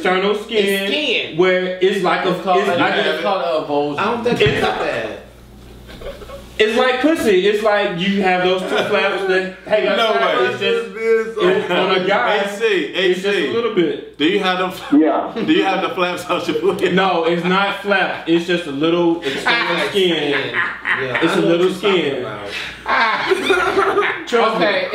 external skin, where it's like it's called a avulsion. I don't think it's that. It's like pussy. It's like you have those two flaps that hang outside. It's just on a guy. It's just a little bit. Do you have them? Yeah. Do you have the flaps out your booty? No, it's not flap. It's just a little external skin. Yeah, it's a little skin. Trust me.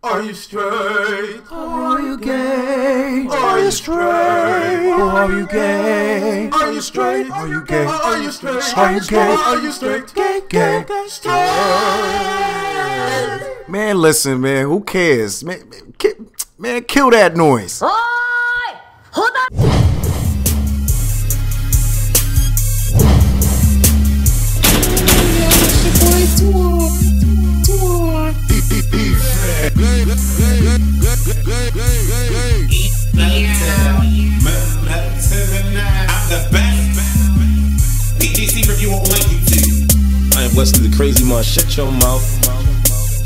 Are you straight? Are you gay? Are you straight? Are you gay? Are you straight? Are you gay? Are you straight? Are you gay? Are you straight? Gay, straight. Man, listen, man. Who cares? Man, kill that noise. Hold on. I am Wesley the Crazy Man. Shut your mouth.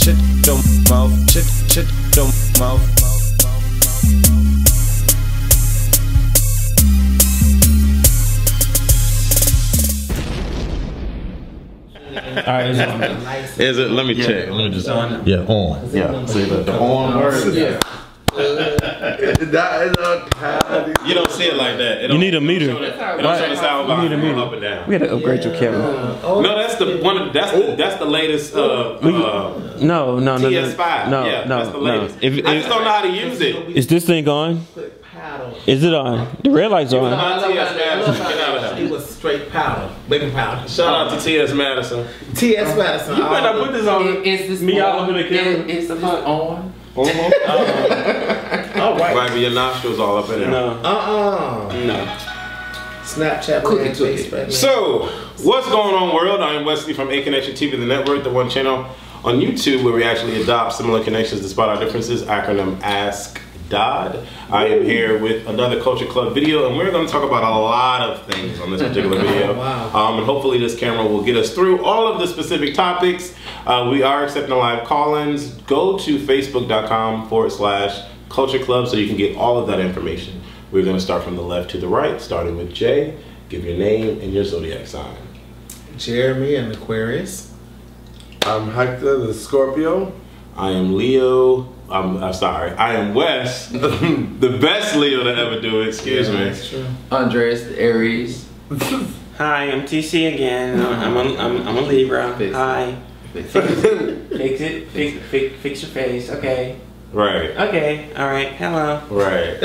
Shut your mouth. Shut your mouth. Alright, it's on. Is it? Let me check. Let me just. Yeah, on. Yeah. See the on word. Yeah. That is a you don't see it like that. You need a meter. It don't show the sound You need a meter. up and down. We had to upgrade your camera. No, that's the one. That's the latest. No. TS5. No, Yeah, that's the latest. I just don't know how to use it. Is this thing on? Is it on? The red light's on. It was straight powder, baking powder. Shout out to T.S. Madison. T.S. Madison. You better put this on. Is this me all over the camera? Is this on? All right. Might be your nostrils all up in there. No. No. Snapchat, Facebook. So, what's going on, world? I am Wesley from A Connection TV, the network, the one channel on YouTube where we actually adopt similar connections despite our differences. Acronym Ask Dodd. I am here with another Culture Club video, and we're going to talk about a lot of things on this particular video. Wow. And hopefully this camera will get us through all of the specific topics. We are accepting live call-ins. Go to facebook.com/Culture Club so you can get all of that information. We're going to start from the left to the right, starting with Jay. Give your name and your zodiac sign. Jeremy and Aquarius. I'm Hector, the Scorpio. I am Leo. I'm sorry. I am Wes, the best Leo to ever do it. Excuse me. That's true. Andres, the Aries. Hi, I'm TC again. I'm a Libra. Hi. Fix it. Fix your face. Okay. Right. Okay. All right. Hello. Right.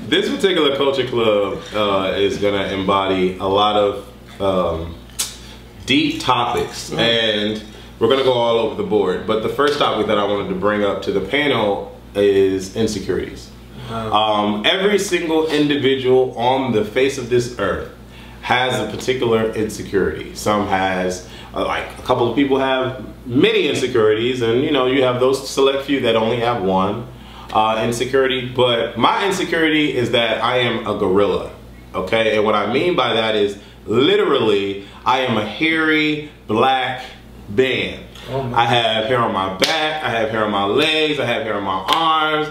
This particular Culture Club is gonna embody a lot of deep topics, and we're gonna go all over the board. But the first topic that I wanted to bring up to the panel is insecurities. Every single individual on the face of this earth has a particular insecurity. Some has, like a couple of people have many insecurities, and you know, you have those select few that only have one insecurity. But my insecurity is that I am a gorilla, okay? And what I mean by that is literally I am a hairy black man. I have hair on my back, I have hair on my legs, I have hair on my arms.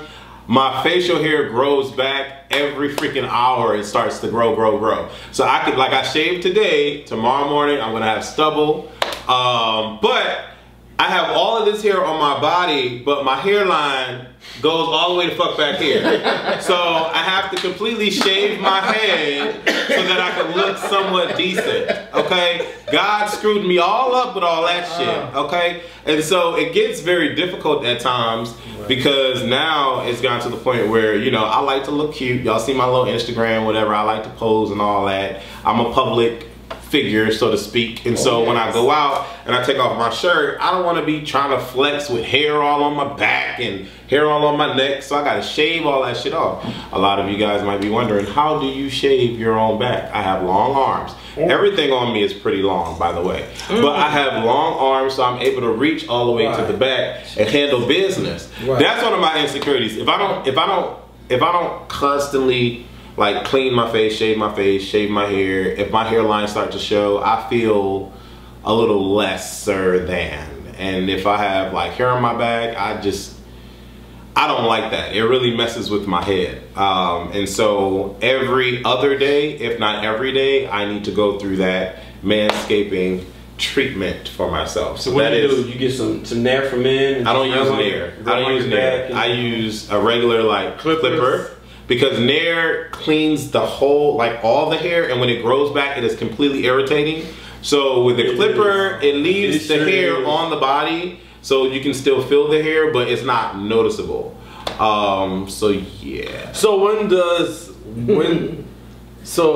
My facial hair grows back every freaking hour. It starts to grow. So I could, like I shaved today, tomorrow morning I'm gonna have stubble. But I have all of this hair on my body, but my hairline goes all the way the fuck back here. So I have to completely shave my head so that I can look somewhat decent, okay? God screwed me all up with all that shit, okay? And so it gets very difficult at times because now it's gotten to the point where, you know, I like to look cute. Y'all see my little Instagram, whatever. I like to pose and all that. I'm a public figure, so to speak, and so when I go out and I take off my shirt, I don't want to be trying to flex with hair all on my back and hair all on my neck, so I gotta shave all that shit off. A lot of you guys might be wondering, how do you shave your own back? I have long arms. Everything on me is pretty long, by the way, but I have long arms, so I'm able to reach all the way to the back and handle business. That's one of my insecurities. If I don't constantly like clean my face, shave my hair, if my hairline starts to show, I feel a little lesser than. And if I have like hair on my back, I I don't like that. It really messes with my head. And so every other day, if not every day, I need to go through that manscaping treatment for myself. So what do you do? You get some Nair for men? I don't use Nair. I don't use Nair. I use a regular like clipper because Nair cleans the whole, like all the hair, and when it grows back, it is completely irritating. So with the clipper, it leaves the hair on the body, so you can still feel the hair, but it's not noticeable. So yeah. So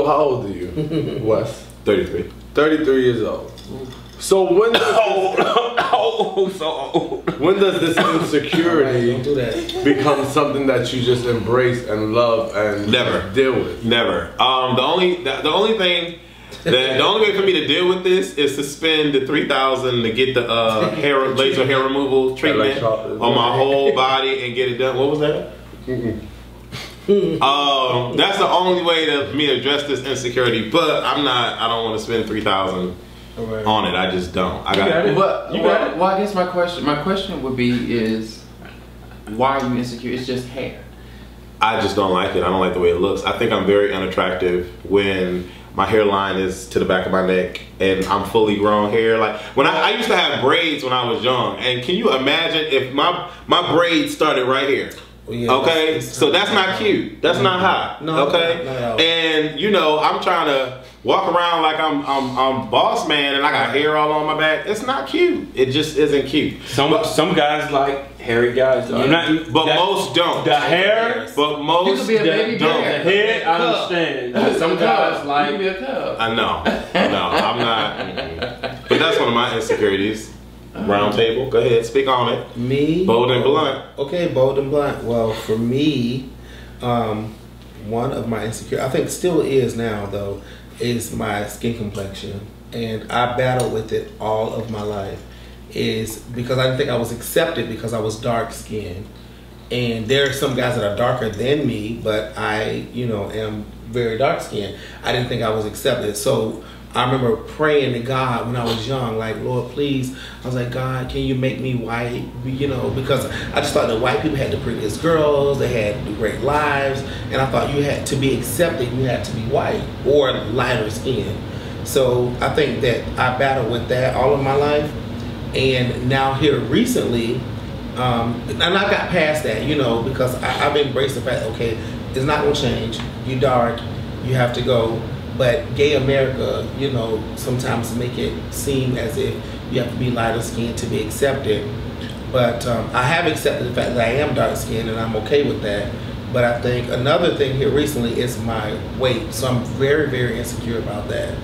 how old are you, Wes? 33. 33 years old. So when does when does this insecurity become something that you just embrace and love and deal with? Never. The only way for me to deal with this is to spend the $3,000 to get the laser hair removal treatment on my whole body and get it done. What was that? That's the only way for me to address this insecurity. But I don't want to spend $3,000 on it. I just don't. I got it. Well, I guess my question would be is, why are you insecure? It's just hair. I just don't like it. I don't like the way it looks. I think I'm very unattractive when my hairline is to the back of my neck and I'm fully grown hair. Like when I used to have braids when I was young, and can you imagine if my braids started right here? Well, yeah, okay, so that's not cute. That's not hot. No, okay, no. And you know I'm trying to walk around like I'm boss man and I got hair all on my back. It's not cute. It just isn't cute. Some guys like hairy guys. Yeah. Most don't. The hair, but most you could be a baby don't. The head, I understand. Some guys like. You be a cub. I know. No, I'm not. But that's one of my insecurities. Round table, go ahead, speak on it. Me? Bold and blunt. Okay, bold and blunt. Well, for me, one of my insecurities, I think still is now though, is my skin complexion. And I battled with it all of my life. Is because I didn't think I was accepted because I was dark skinned. And there are some guys that are darker than me, but I, am very dark skinned. I didn't think I was accepted. So I remember praying to God when I was young, like, Lord, please. I was like, God, can you make me white? Because I just thought that white people had the prettiest girls, they had great lives, and I thought you had to be accepted, you had to be white or lighter skin. So I think that I battled with that all of my life, and now here recently, and I got past that, because I've embraced the fact, okay, it's not gonna change. You dark, you have to go. But gay America, sometimes make it seem as if you have to be lighter skinned to be accepted. But I have accepted the fact that I am dark skinned and I'm okay with that. But I think another thing here recently is my weight. So I'm very, very insecure about that.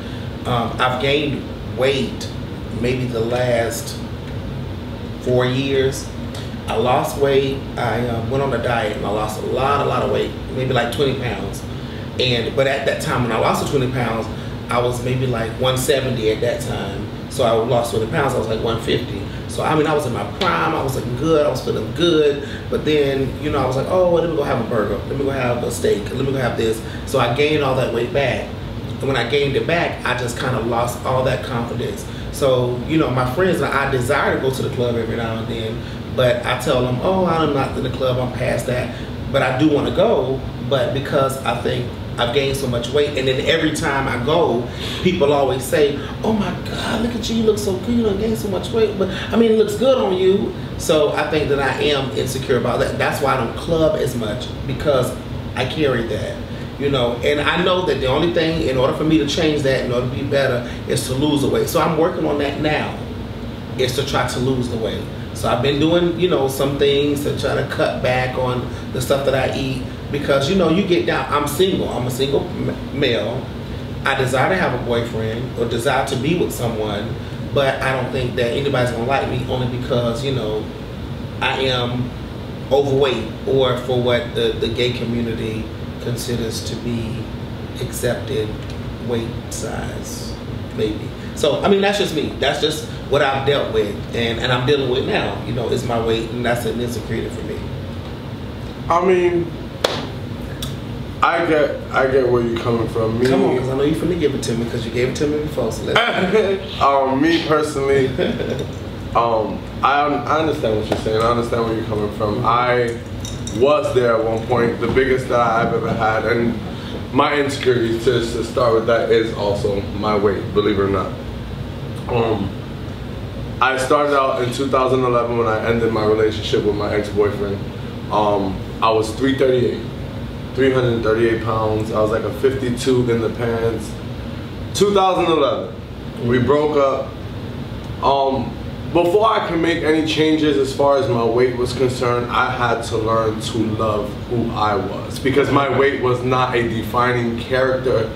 I've gained weight maybe the last 4 years. I lost weight. I went on a diet and I lost a lot of weight, maybe like 20 pounds. But at that time when I lost the 20 pounds, I was maybe like 170 at that time. So I lost 20 pounds, I was like 150. So I was in my prime, I was looking good, I was feeling good. But then, I was like, oh, let me go have a burger. Let me go have a steak. Let me go have this. So I gained all that weight back. And when I gained it back, I just kind of lost all that confidence. So, my friends, I desire to go to the club every now and then. But I tell them, oh, I'm not in the club, I'm past that. But I do want to go, but because I think I've gained so much weight, and then every time I go, people always say, oh my God, look at you look so good, you gained so much weight, but it looks good on you. So I think that I am insecure about that. That's why I don't club as much, because I carry that, and I know that the only thing, in order for me to change that, in order to be better, is to lose the weight. So I'm working on that now, is to try to lose the weight. So I've been doing, some things to try to cut back on the stuff that I eat. Because, you get down, I'm single. I'm a single male. I desire to have a boyfriend or desire to be with someone, but I don't think that anybody's going to like me only because, I am overweight or for what the gay community considers to be accepted weight size, maybe. So, that's just me. That's just what I've dealt with and I'm dealing with now, is my weight, and that's an insecurity for me. I get where you're coming from. Come on, because I know you're finna give it to me because you gave it to me before. So me personally, I understand what you're saying. I understand where you're coming from. I was there at one point, the biggest that I've ever had, and my insecurities, to start with that, is also my weight, believe it or not. I started out in 2011 when I ended my relationship with my ex-boyfriend. I was 338 pounds. I was like a 52 in the pants. 2011, we broke up. Before I could make any changes as far as my weight was concerned, I had to learn to love who I was, because my weight was not a defining character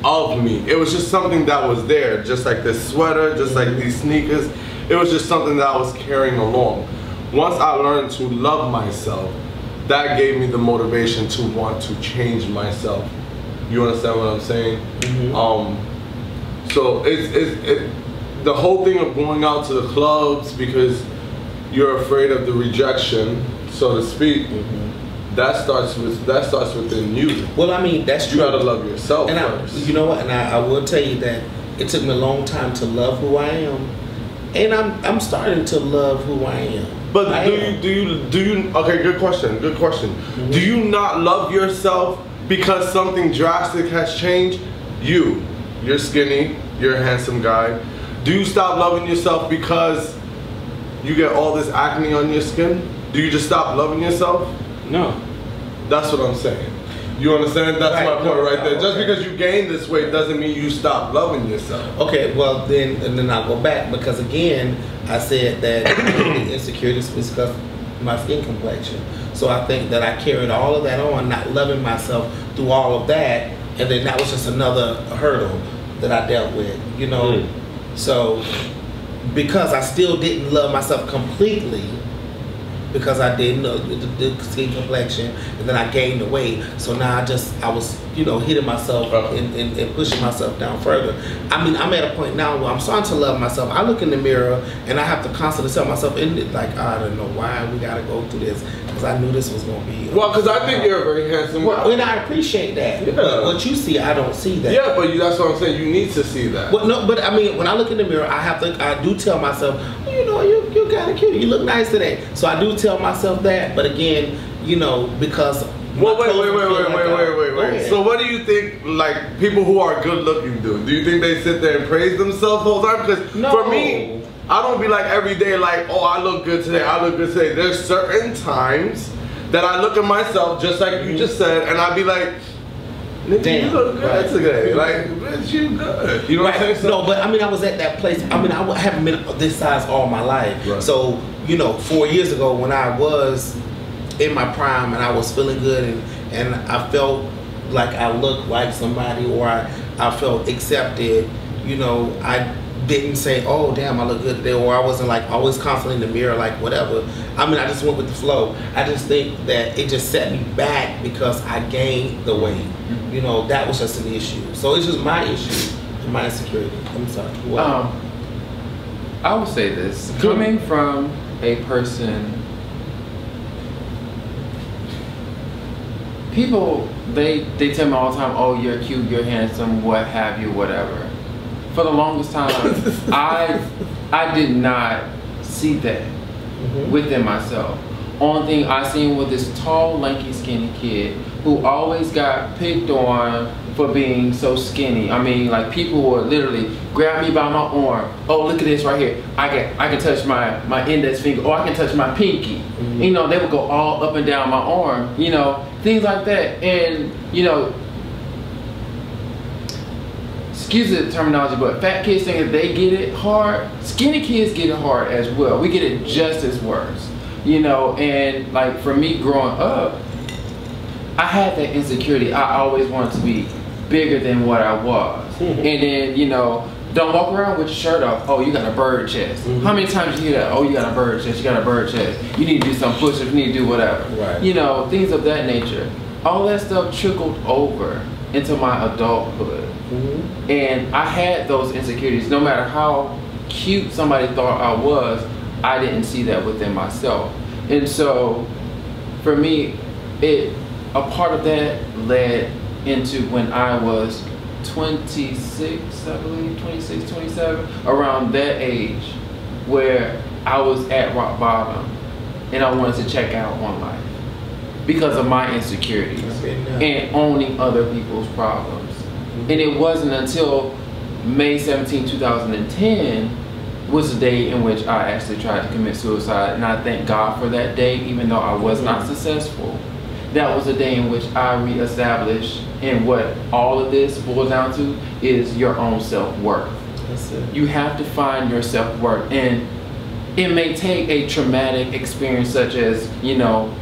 of me. It was just something that was there, just like this sweater, just like these sneakers. It was just something that I was carrying along. Once I learned to love myself, that gave me the motivation to want to change myself. You understand what I'm saying? So the whole thing of going out to the clubs because you're afraid of the rejection, so to speak, that starts within you. Well, I mean, that's true. You gotta love yourself first. You know what? And I will tell you that it took me a long time to love who I am, and I'm starting to love who I am. But do you? Okay, good question. Good question. Do you not love yourself because something drastic has changed? You're skinny. You're a handsome guy. Do you stop loving yourself because you get all this acne on your skin? Do you just stop loving yourself? No. That's what I'm saying. You understand? That's my point right there. Just because you gain this weight doesn't mean you stop loving yourself. Okay, well then I'll go back, because again, I said that the insecurities was because of my skin complexion. So I think that I carried all of that on, not loving myself through all of that, and then that was just another hurdle that I dealt with, you know. So because I still didn't love myself completely, because I didn't know the skin complexion, and then I gained the weight. So now I was, you know, hitting myself and pushing myself down further. I mean, I'm at a point now where I'm starting to love myself. I look in the mirror and I have to constantly tell myself, like, I don't know why we gotta go through this, because I knew this was gonna be. Well, because I think you're a very handsome guy. And I appreciate that. Yeah. But what you see, I don't see that. Yeah, but that's what I'm saying. You need to see that. Well, no, but I mean, when I look in the mirror, I do tell myself, well, you know, you're kind of cute. You look nice today. So I do tell myself that. But again, you know, because. Well, wait. So what do you think, like, people who are good looking do? Do you think they sit there and praise themselves all the time? Because for me, I don't be like every day like, oh, I look good today, I look good today. There's certain times that I look at myself, just like you just said, and I be like, damn, you look good today. Like, bitch, you good. You know what I'm saying? So, no, but I mean, I was at that place. I mean, I haven't been this size all my life. Right. So, you know, 4 years ago when I was in my prime and I was feeling good and I felt like I looked like somebody, or I felt accepted, you know, I didn't say, oh damn, I look good today, or I wasn't like always constantly in the mirror, like whatever. I mean, I just went with the flow. I just think that it just set me back because I gained the weight. You know, that was just an issue. So it's just my issue, my insecurity. I'm sorry. I would say this, coming from a person, people, they tell me all the time, oh, you're cute, you're handsome, what have you, whatever. For the longest time, I did not see that within myself. Only thing I seen was this tall, lanky, skinny kid who always got picked on for being so skinny. I mean, like, people would literally grab me by my arm. Oh, look at this right here. I can touch my index finger, or I can touch my pinky. You know, they would go all up and down my arm. You know, things like that. And you know, excuse the terminology, but fat kids think that they get it hard. Skinny kids get it hard as well. We get it just as worse. You know, and like for me growing up, I had that insecurity. I always wanted to be bigger than what I was. And then, you know, don't walk around with your shirt off. Oh, you got a bird chest. How many times you hear that? Oh, you got a bird chest, you got a bird chest. You need to do some push-ups, you need to do whatever. Right. You know, things of that nature. All that stuff trickled over into my adulthood. And I had those insecurities. No matter how cute somebody thought I was, I didn't see that within myself. And so, for me, a part of that led into when I was 26, I believe, 26, 27, around that age, where I was at rock bottom and I wanted to check out on life. because of my insecurities and owning other people's problems. And it wasn't until May 17, 2010 was the day in which I actually tried to commit suicide, and I thank God for that day, even though I was not successful. That was the day in which I reestablished, and what all of this boils down to is your own self-worth. That's it. You have to find your self-worth, and it may take a traumatic experience such as, you know,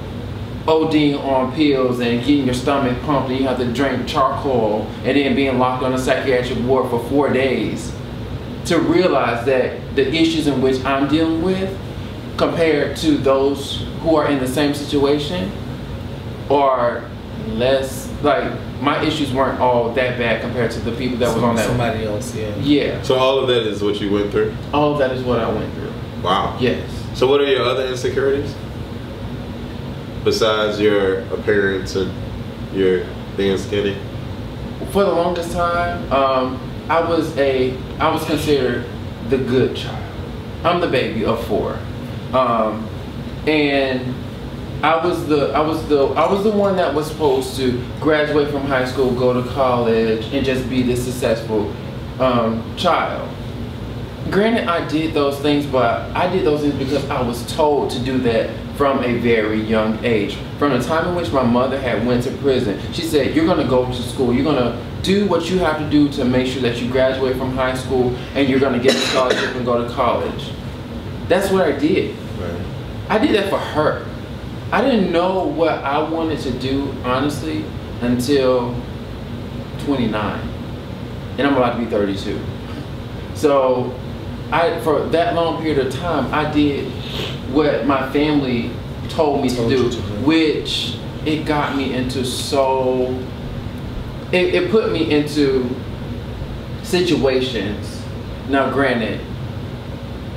ODing on pills and getting your stomach pumped and you have to drink charcoal and then being locked on a psychiatric ward for 4 days to realize that the issues in which I'm dealing with compared to those who are in the same situation are less, like, my issues weren't all that bad compared to the people that was on that. Somebody else, yeah. Yeah. So all of that is what you went through? All of that is what I went through. Wow. Yes. So what are your other insecurities? Besides your appearance and your being skinny? For the longest time, I was considered the good child. I'm the baby of 4, and I was the one that was supposed to graduate from high school, go to college, and just be this successful child. Granted, I did those things, but I did those things because I was told to do that from a very young age. From the time in which my mother had went to prison, she said, you're gonna go to school, you're gonna do what you have to do to make sure that you graduate from high school and you're gonna get a scholarship and go to college. That's what I did. Right. I did that for her. I didn't know what I wanted to do, honestly, until 29. And I'm about to be 32. So, for that long period of time, I did what my family told me to do, which it got me into it put me into situations. Now granted,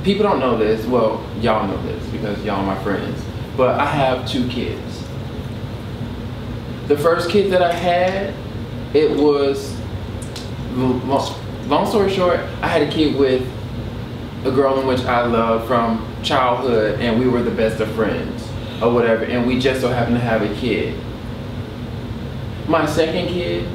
people don't know this, well, y'all know this because y'all are my friends, but I have 2 kids. The first kid that I had, it was, long story short, I had a kid with a girl in which I loved from childhood, and we were the best of friends or whatever, and we just so happened to have a kid. My second kid,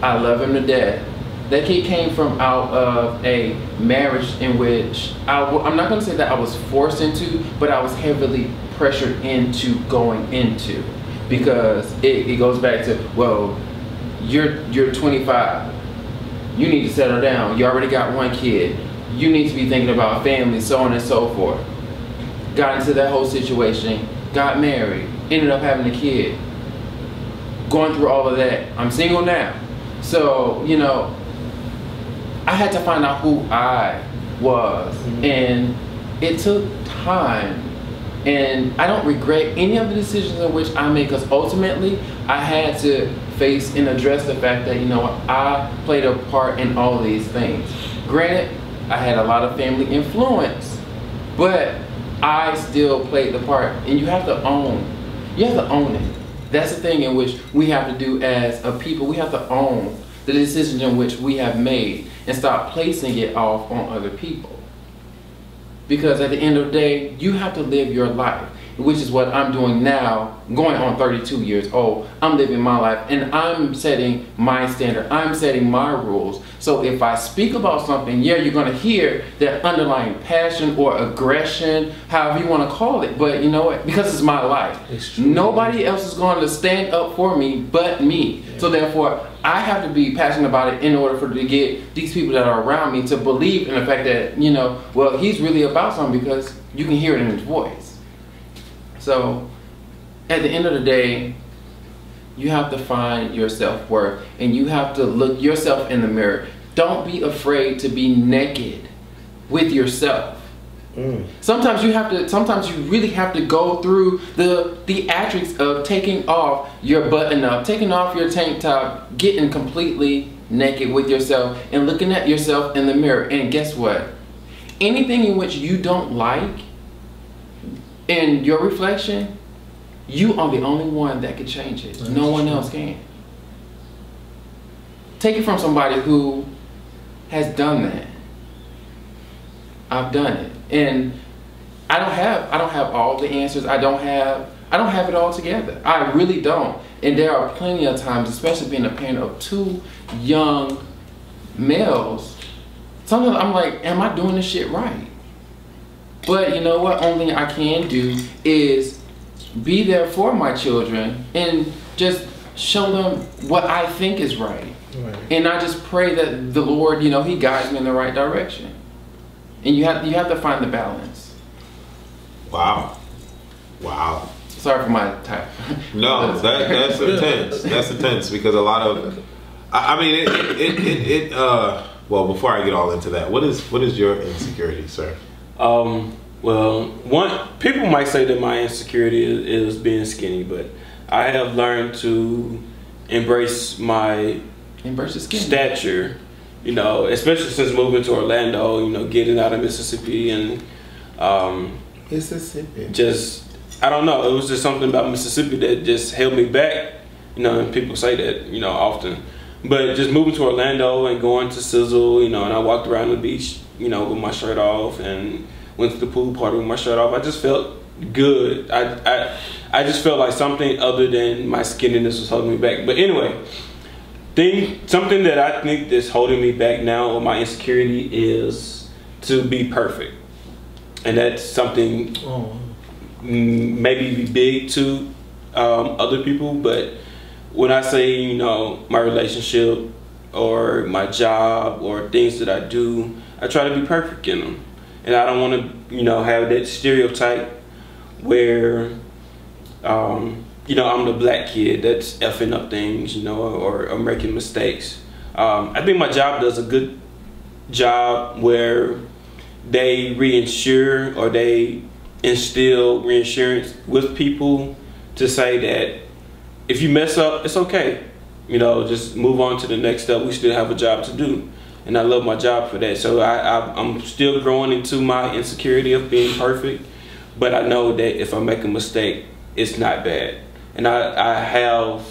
I love him to death. That kid came from out of a marriage in which I'm not going to say that I was forced into, but I was heavily pressured into going into, because it goes back to, well, you're 25, you need to settle down, you already got 1 kid, you need to be thinking about family, so on and so forth. Got into that whole situation, got married, ended up having a kid, going through all of that. I'm single now. So, you know, I had to find out who I was, and it took time, and I don't regret any of the decisions in which I made, because ultimately I had to face and address the fact that, you know, I played a part in all these things. Granted, I had a lot of family influence, but I still played the part, and you have to own it. That's the thing in which we have to do as a people. We have to own the decisions in which we have made and stop placing it off on other people. Because at the end of the day, you have to live your life, which is what I'm doing now, going on 32 years old. I'm living my life, and I'm setting my standard. I'm setting my rules. So if I speak about something, yeah, you're going to hear that underlying passion or aggression, however you want to call it. But you know what? Because it's my life. Nobody else is going to stand up for me but me. Yeah. So therefore, I have to be passionate about it in order to get these people that are around me to believe in the fact that, you know, well, he's really about something, because you can hear it in his voice. So at the end of the day, you have to find your self-worth, and you have to look yourself in the mirror. Don't be afraid to be naked with yourself. Sometimes you really have to go through the theatrics of taking off your button up, taking off your tank top, getting completely naked with yourself and looking at yourself in the mirror. And guess what? Anything in which you don't like in your reflection, you are the only one that can change it. No one else can. Take it from somebody who has done that. I've done it. And I don't have all the answers. I don't have I don't have it all together. I really don't. And there are plenty of times, especially being a parent of 2 young males, sometimes I'm like, am I doing this shit right? But you know what? Only thing I can do is be there for my children and just show them what I think is right. And I just pray that the Lord, you know, He guides me in the right direction. And you have to find the balance. Wow. Wow. Sorry for my type. No, that's intense. That's intense because a lot of, I mean, well, before I get all into that, what is your insecurity, sir? Well, people might say that my insecurity is being skinny, but I have learned to embrace the stature, you know, especially since moving to Orlando, you know, getting out of Mississippi and Mississippi. Just, I don't know, it was just something about Mississippi that just held me back, you know, and people say that, you know, often. But just moving to Orlando and going to Sizzle, you know, and I walked around the beach, you know, with my shirt off and went to the pool party with my shirt off. I just felt good. I just felt like something other than my skinniness was holding me back. But anyway, something that I think that's holding me back now or my insecurity is to be perfect. And that's something maybe big to other people, but when I say, you know, my relationship or my job or things that I do, I try to be perfect in them. And I don't want to, you know, have that stereotype where, you know, I'm the black kid that's effing up things, you know, or making mistakes. I think my job does a good job where they reinsure or they instill reinsurance with people to say that if you mess up, it's okay. You know, just move on to the next step. We still have a job to do. And I love my job for that. So I'm still growing into my insecurity of being perfect. But I know that if I make a mistake, it's not bad. And I have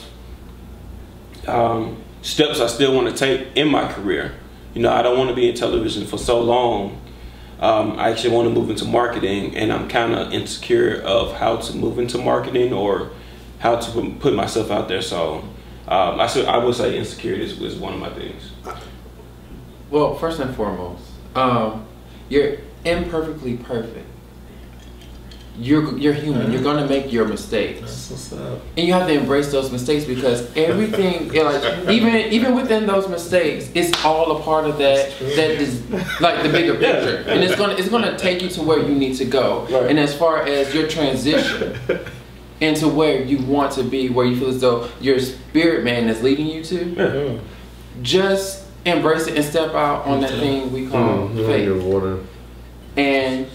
steps I still want to take in my career. You know, I don't want to be in television for so long. I actually want to move into marketing, and I'm kind of insecure of how to move into marketing or how to put myself out there. So I would say insecurities is one of my things. Well, first and foremost, you're imperfectly perfect. You're human. You're gonna make your mistakes. That's what's up. And you have to embrace those mistakes because everything, like even within those mistakes, it's all a part of that is like the bigger picture, and it's gonna take you to where you need to go. Right. And as far as your transition into where you want to be, where you feel as though your spirit man is leading you to, just embrace it and step out on that thing we call faith. And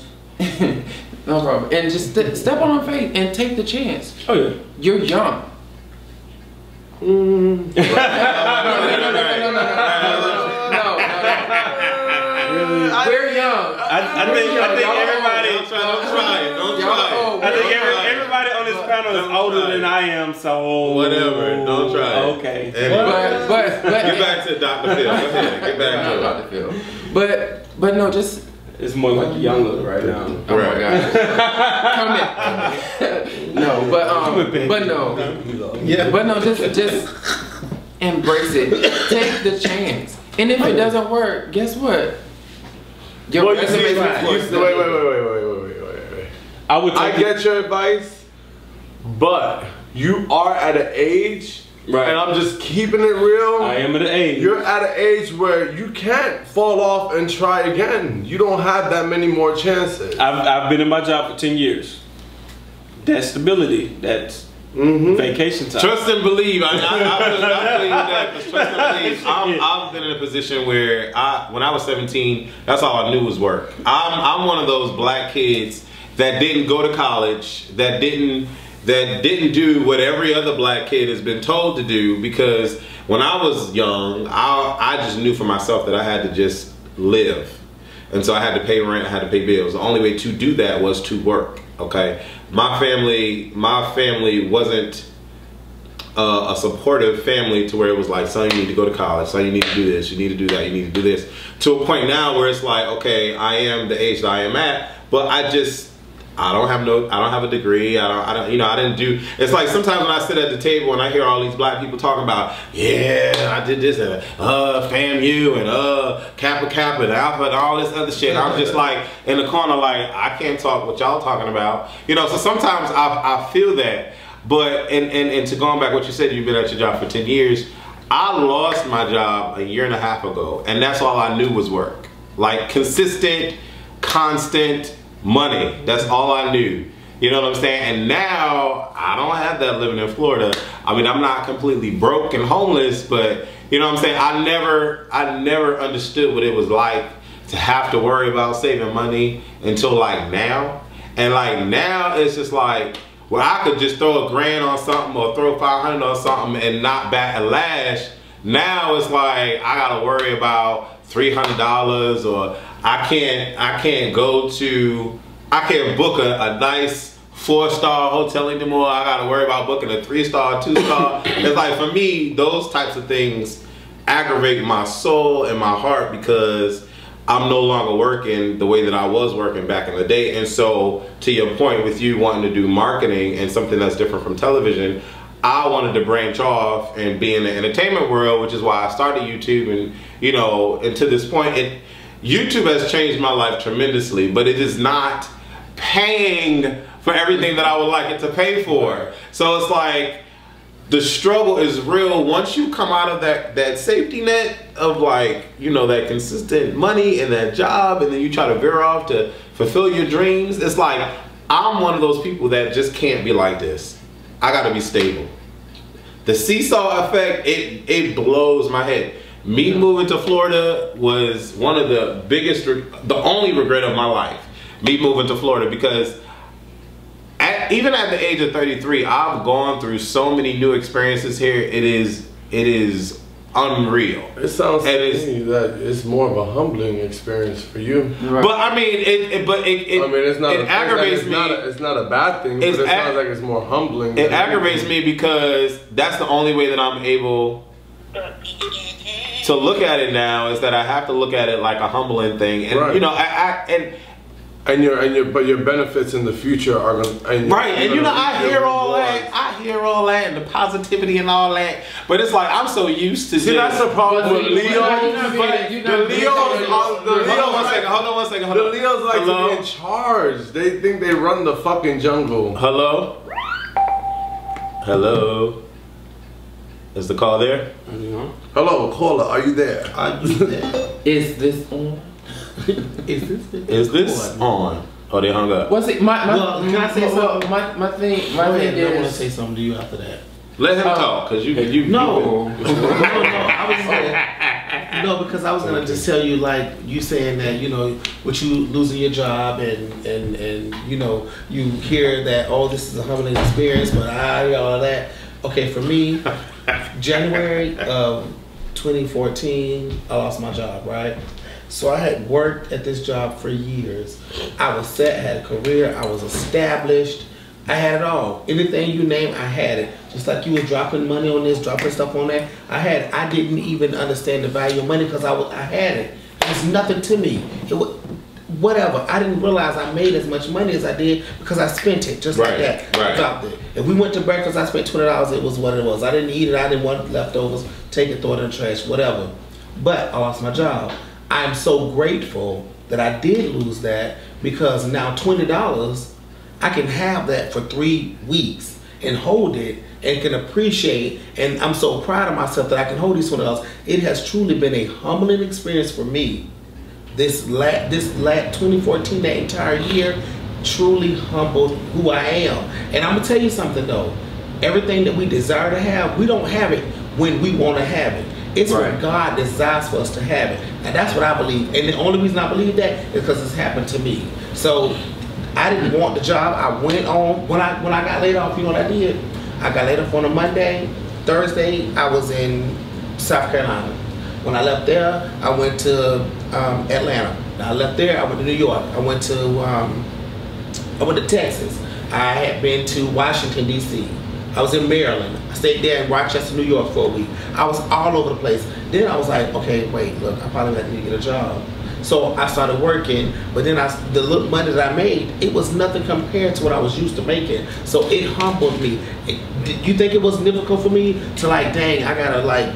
no problem. And just step on faith and take the chance. Oh yeah. You're young. No. We're young. I think everybody. Don't try it. I think everybody on this panel is older than I am. So whatever. Don't try it. Okay. But get back to Dr. Phil. Go ahead. Get back to Dr. Phil. But no, just. It's more like young look right now. Oh my God! Come in. No, but no. Yeah. But no, just embrace it. Take the chance. And if it doesn't work, guess what? Your resume Wait. I get your advice, but you are at an age. Right. And I'm just keeping it real. I am at an age. You're at an age where you can't fall off and try again. You don't have that many more chances. I've been in my job for 10 years. That's stability. That's vacation time. Trust and believe. I believe that. Trust and believe. I've been in a position where when I was 17, that's all I knew was work. I'm one of those black kids that didn't go to college, that didn't do what every other black kid has been told to do, because when I was young, I just knew for myself that I had to just live. And so I had to pay rent, I had to pay bills. The only way to do that was to work, okay? My family wasn't a supportive family to where it was like, son, you need to go to college, son, you need to do this, you need to do that, you need to do this. To a point now where it's like, okay, I am the age that I am at, but I don't have a degree. I didn't do. It's like sometimes when I sit at the table and I hear all these black people talking about, yeah, I did this and FAMU and Kappa and Alpha and all this other shit. I'm just like in the corner, like I can't talk what y'all talking about. You know, so sometimes I feel that. But and to going back what you said, you've been at your job for 10 years. I lost my job a year and a half ago, and that's all I knew was work. Like consistent, constant money. That's all I knew. You know what I'm saying? And now I don't have that living in Florida. I mean, I'm not completely broke and homeless, but you know what I'm saying? I never understood what it was like to have to worry about saving money until like now. And like now it's just like, well, I could just throw $1,000 on something or throw $500 on something and not bat a lash. Now it's like I gotta worry about $300 or I can't book a nice 4-star hotel anymore. I gotta worry about booking a 3-star, 2-star. It's like for me, those types of things aggravate my soul and my heart because I'm no longer working the way that I was working back in the day. And so to your point with you wanting to do marketing and something that's different from television, I wanted to branch off and be in the entertainment world, which is why I started YouTube. And you know, and to this point, YouTube has changed my life tremendously, but it is not paying for everything that I would like it to pay for. So it's like the struggle is real. Once you come out of that safety net of like, you know, that consistent money and that job, and then you try to veer off to fulfill your dreams, it's like I'm one of those people that just can't be like this. I gotta be stable. The seesaw effect, it blows my head. Me moving to Florida was one of the biggest, the only regret of my life. Me moving to Florida because even at the age of 33, I've gone through so many new experiences here. It is unreal. It sounds to me that it's more of a humbling experience for you. Right. But I mean, it aggravates me. It's not a bad thing, but it sounds like it's more humbling. It aggravates me because that's the only way that I'm able to look at it now, is that I have to look at it like a humbling thing. And right. You know, but your benefits in the future are gonna right. And you know, I hear all that and the positivity and all that. But it's like I'm so used to. See, that's the problem with Leo. The Leos like to be in charge. They think they run the fucking jungle. Hello. Hello. Is the call there? Hello, caller. Are you there? Are you there? Is this on? Is this on? Oh, they hung up. What's it? Can I say something? My thing is, I want to say something to you after that. Let him talk, cause you no. I was saying, no, because I was gonna just tell you, like you saying that, you know, with you losing your job and you know, you hear that, oh, this is a humbling experience, but all that. Okay, for me, January of 2014, I lost my job, right? So I had worked at this job for years. I was set, had a career, I was established. I had it all. Anything you name, I had it. Just like you were dropping money on this, dropping stuff on that. I didn't even understand the value of money because I had it. It was nothing to me. It was whatever. I didn't realize I made as much money as I did because I spent it just like that. Right. I dropped it. If we went to breakfast, I spent $20. It was what it was. I didn't eat it. I didn't want leftovers. Take it, throw it in the trash, whatever. But I lost my job. I am so grateful that I did lose that because now $20, I can have that for 3 weeks and hold it and can appreciate, and I'm so proud of myself that I can hold these $20. It has truly been a humbling experience for me. This 2014, that entire year, truly humbled who I am. And I'm gonna tell you something though, everything that we desire to have, we don't have it when we wanna have it. It's when God desires for us to have it. And that's what I believe. And the only reason I believe that is because it's happened to me. So I didn't want the job. I went on, when I got laid off, you know what I did? I got laid off on a Monday. Thursday, I was in South Carolina. When I left there, I went to Atlanta. I left there, I went to New York. I went to Texas. I had been to Washington, D.C. I was in Maryland. I stayed there in Rochester, New York for a week. I was all over the place. Then I was like, okay, wait, look, I probably need to get a job. So I started working, but then the little money that I made, it was nothing compared to what I was used to making. So it humbled me. You think it was difficult for me to like, dang, I gotta like,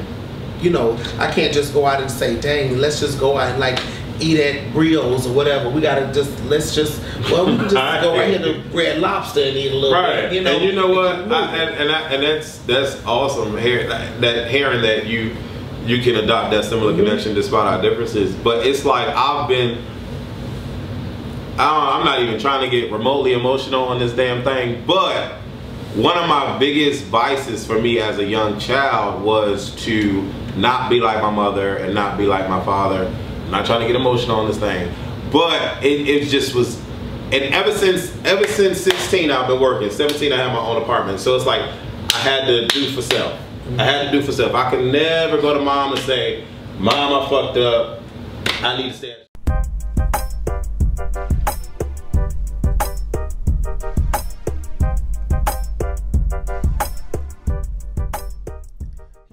you know, I can't just go out and say, dang, let's just go out and like eat at Brio's or whatever. We gotta just, we can just go right here to Red Lobster and eat a little bit. You know, and you know what? And that's awesome. Hearing that you can adopt that similar connection despite our differences. But it's like I'm not even trying to get remotely emotional on this damn thing. But one of my biggest vices for me as a young child was to not be like my mother and not be like my father. I'm not trying to get emotional on this thing, but it just was. And ever since 16, I've been working. 17, I had my own apartment. So it's like I had to do for self. I could never go to mom and say, Mom, I fucked up. I need to stay at